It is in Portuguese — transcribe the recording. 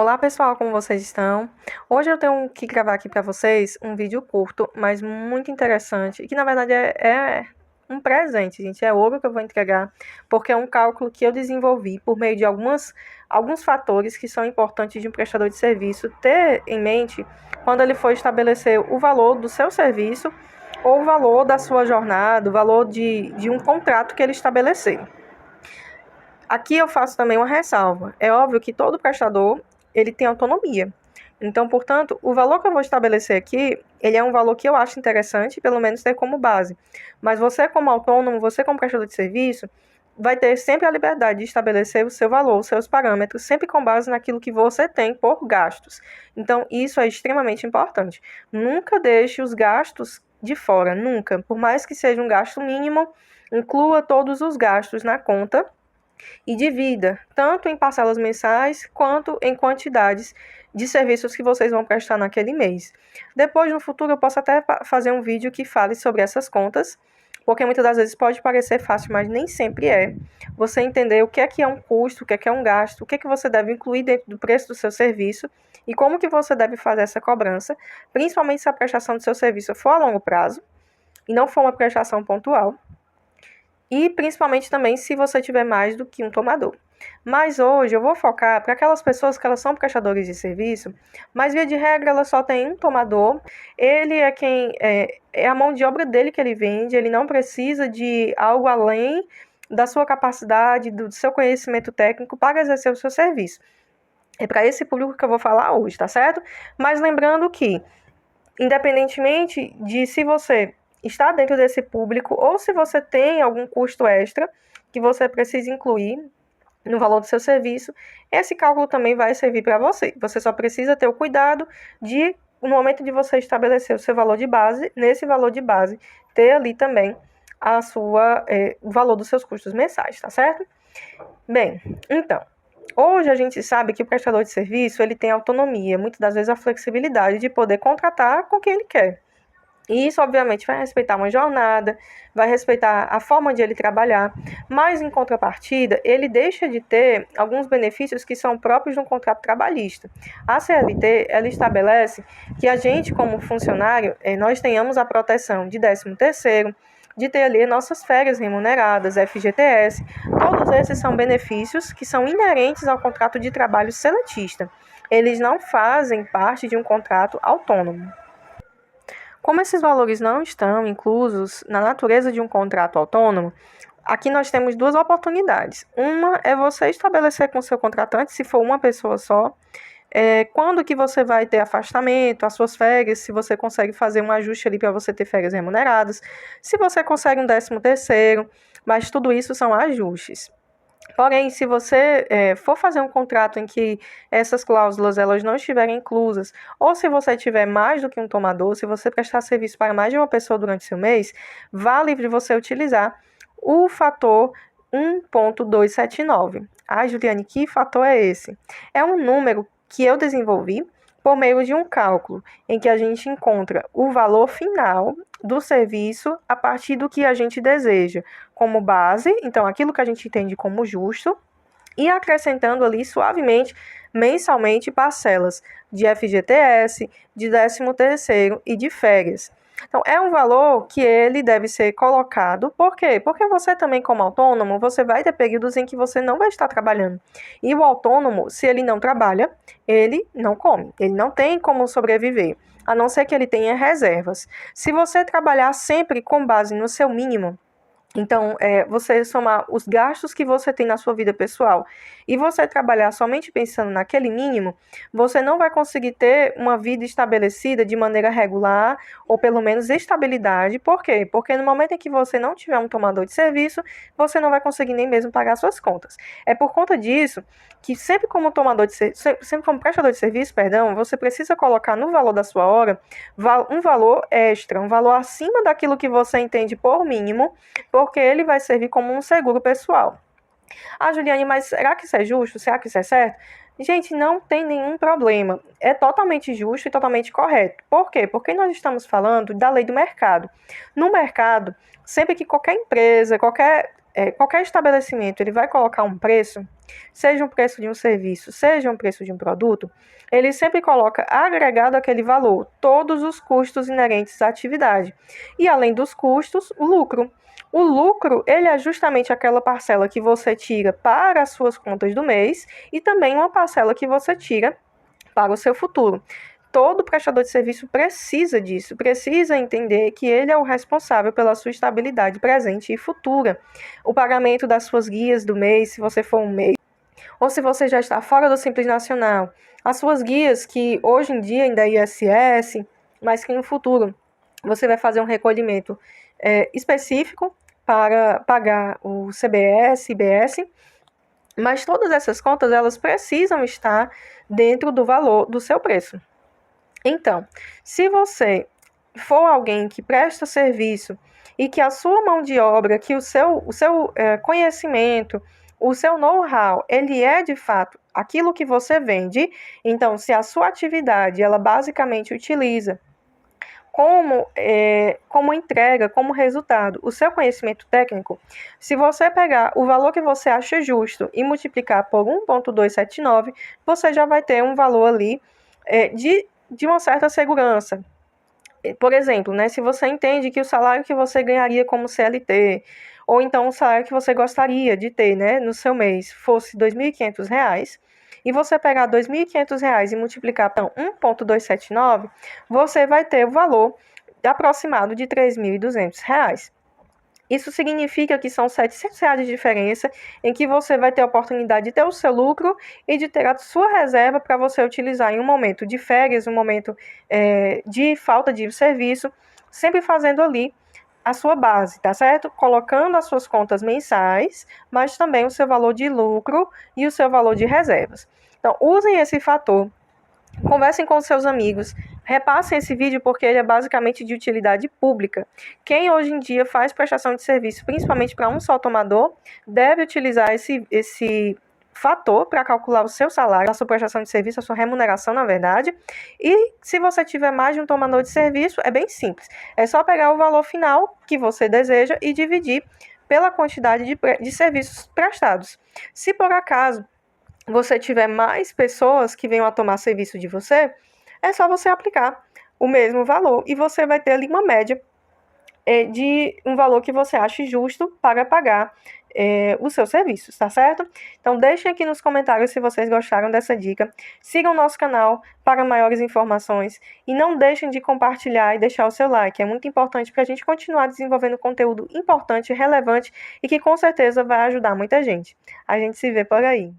Olá pessoal, como vocês estão? Hoje eu tenho que gravar aqui para vocês um vídeo curto, mas muito interessante, que na verdade é um presente, gente, é ouro que eu vou entregar, porque é um cálculo que eu desenvolvi por meio de alguns fatores que são importantes de um prestador de serviço ter em mente quando ele for estabelecer o valor do seu serviço ou o valor da sua jornada, o valor de um contrato que ele estabelecer. Aqui eu faço também uma ressalva. É óbvio que todo prestador ele tem autonomia. Então, portanto, o valor que eu vou estabelecer aqui, ele é um valor que eu acho interessante, pelo menos ter como base. Mas você como autônomo, você como prestador de serviço, vai ter sempre a liberdade de estabelecer o seu valor, os seus parâmetros, sempre com base naquilo que você tem por gastos. Então, isso é extremamente importante. Nunca deixe os gastos de fora, nunca. Por mais que seja um gasto mínimo, inclua todos os gastos na conta e divida, tanto em parcelas mensais quanto em quantidades de serviços que vocês vão prestar naquele mês. Depois, no futuro, eu posso até fazer um vídeo que fale sobre essas contas, porque muitas das vezes pode parecer fácil, mas nem sempre é. Você entender o que é um custo, o que é um gasto, o que você deve incluir dentro do preço do seu serviço e como que você deve fazer essa cobrança, principalmente se a prestação do seu serviço for a longo prazo e não for uma prestação pontual. E principalmente também se você tiver mais do que um tomador. Mas hoje eu vou focar para aquelas pessoas que elas são prestadores de serviço, mas via de regra ela só tem um tomador, ele é quem é a mão de obra dele que ele vende, ele não precisa de algo além da sua capacidade, do seu conhecimento técnico para exercer o seu serviço. É para esse público que eu vou falar hoje, tá certo? Mas lembrando que, independentemente de se você está dentro desse público ou se você tem algum custo extra que você precisa incluir no valor do seu serviço, esse cálculo também vai servir para você. Você só precisa ter o cuidado de, no momento de você estabelecer o seu valor de base, nesse valor de base, ter ali também o valor dos seus custos mensais, tá certo? Bem, então, hoje a gente sabe que o prestador de serviço ele tem autonomia, muitas das vezes a flexibilidade de poder contratar com quem ele quer. E isso, obviamente, vai respeitar uma jornada, vai respeitar a forma de ele trabalhar, mas, em contrapartida, ele deixa de ter alguns benefícios que são próprios de um contrato trabalhista. A CLT, ela estabelece que a gente, como funcionário, nós tenhamos a proteção de 13º, de ter ali nossas férias remuneradas, FGTS. Todos esses são benefícios que são inerentes ao contrato de trabalho seletista. Eles não fazem parte de um contrato autônomo. Como esses valores não estão inclusos na natureza de um contrato autônomo, aqui nós temos duas oportunidades. Uma é você estabelecer com o seu contratante, se for uma pessoa só, quando que você vai ter afastamento, as suas férias, se você consegue fazer um ajuste ali para você ter férias remuneradas, se você consegue um 13º, mas tudo isso são ajustes. Porém, se você for fazer um contrato em que essas cláusulas elas não estiverem inclusas, ou se você tiver mais do que um tomador, se você prestar serviço para mais de uma pessoa durante seu mês, vale de você utilizar o fator 1.279. Juliane, que fator é esse? É um número que eu desenvolvi por meio de um cálculo, em que a gente encontra o valor final do serviço a partir do que a gente deseja como base, então aquilo que a gente entende como justo, e acrescentando ali suavemente, mensalmente, parcelas de FGTS, de 13º e de férias. Então, é um valor que ele deve ser colocado. Por quê? Porque você também, como autônomo, você vai ter períodos em que você não vai estar trabalhando. E o autônomo, se ele não trabalha, ele não come. Ele não tem como sobreviver, a não ser que ele tenha reservas. Se você trabalhar sempre com base no seu mínimo, então, você somar os gastos que você tem na sua vida pessoal e você trabalhar somente pensando naquele mínimo, você não vai conseguir ter uma vida estabelecida de maneira regular ou pelo menos estabilidade. Por quê? Porque no momento em que você não tiver um tomador de serviço, você não vai conseguir nem mesmo pagar suas contas. É por conta disso que sempre como prestador de serviço, você precisa colocar no valor da sua hora um valor extra, um valor acima daquilo que você entende por mínimo, porque ele vai servir como um seguro pessoal. Juliane, mas será que isso é justo? Será que isso é certo? Gente, não tem nenhum problema. É totalmente justo e totalmente correto. Por quê? Porque nós estamos falando da lei do mercado. No mercado, sempre que qualquer empresa, qualquer estabelecimento, ele vai colocar um preço, seja um preço de um serviço, seja um preço de um produto, ele sempre coloca agregado àquele valor todos os custos inerentes à atividade. E além dos custos, o lucro. O lucro, ele é justamente aquela parcela que você tira para as suas contas do mês e também uma parcela que você tira para o seu futuro. Todo prestador de serviço precisa disso, precisa entender que ele é o responsável pela sua estabilidade presente e futura. O pagamento das suas guias do mês, se você for um mês, ou se você já está fora do Simples Nacional, as suas guias que hoje em dia ainda é ISS, mas que no futuro você vai fazer um recolhimento específico para pagar o CBS, IBS, mas todas essas contas elas precisam estar dentro do valor do seu preço. Então, se você for alguém que presta serviço e que a sua mão de obra, que o seu conhecimento, o seu know-how, ele é de fato aquilo que você vende, então se a sua atividade ela basicamente utiliza como entrega, como resultado, o seu conhecimento técnico, se você pegar o valor que você acha justo e multiplicar por 1,279, você já vai ter um valor ali de uma certa segurança. Por exemplo, né, se você entende que o salário que você ganharia como CLT, ou então o salário que você gostaria de ter, né, no seu mês, fosse R$ 2.500, e você pegar R$ 2.500 e multiplicar por 1,279, você vai ter o valor aproximado de R$ 3.200. Isso significa que são R$ 700 de diferença em que você vai ter a oportunidade de ter o seu lucro e de ter a sua reserva para você utilizar em um momento de férias, um momento de falta de serviço, sempre fazendo ali a sua base, tá certo? Colocando as suas contas mensais, mas também o seu valor de lucro e o seu valor de reservas. Então, usem esse fator. Conversem com seus amigos, repassem esse vídeo porque ele é basicamente de utilidade pública. Quem hoje em dia faz prestação de serviço, principalmente para um só tomador, deve utilizar esse fator para calcular o seu salário, a sua prestação de serviço, a sua remuneração, na verdade. E se você tiver mais de um tomador de serviço, é bem simples. É só pegar o valor final que você deseja e dividir pela quantidade de serviços prestados. Se por acaso você tiver mais pessoas que venham a tomar serviço de você, é só você aplicar o mesmo valor e você vai ter ali uma média de um valor que você ache justo para pagar os seus serviços, tá certo? Então deixem aqui nos comentários se vocês gostaram dessa dica, sigam o nosso canal para maiores informações e não deixem de compartilhar e deixar o seu like, é muito importante para a gente continuar desenvolvendo conteúdo importante, relevante e que com certeza vai ajudar muita gente. A gente se vê por aí.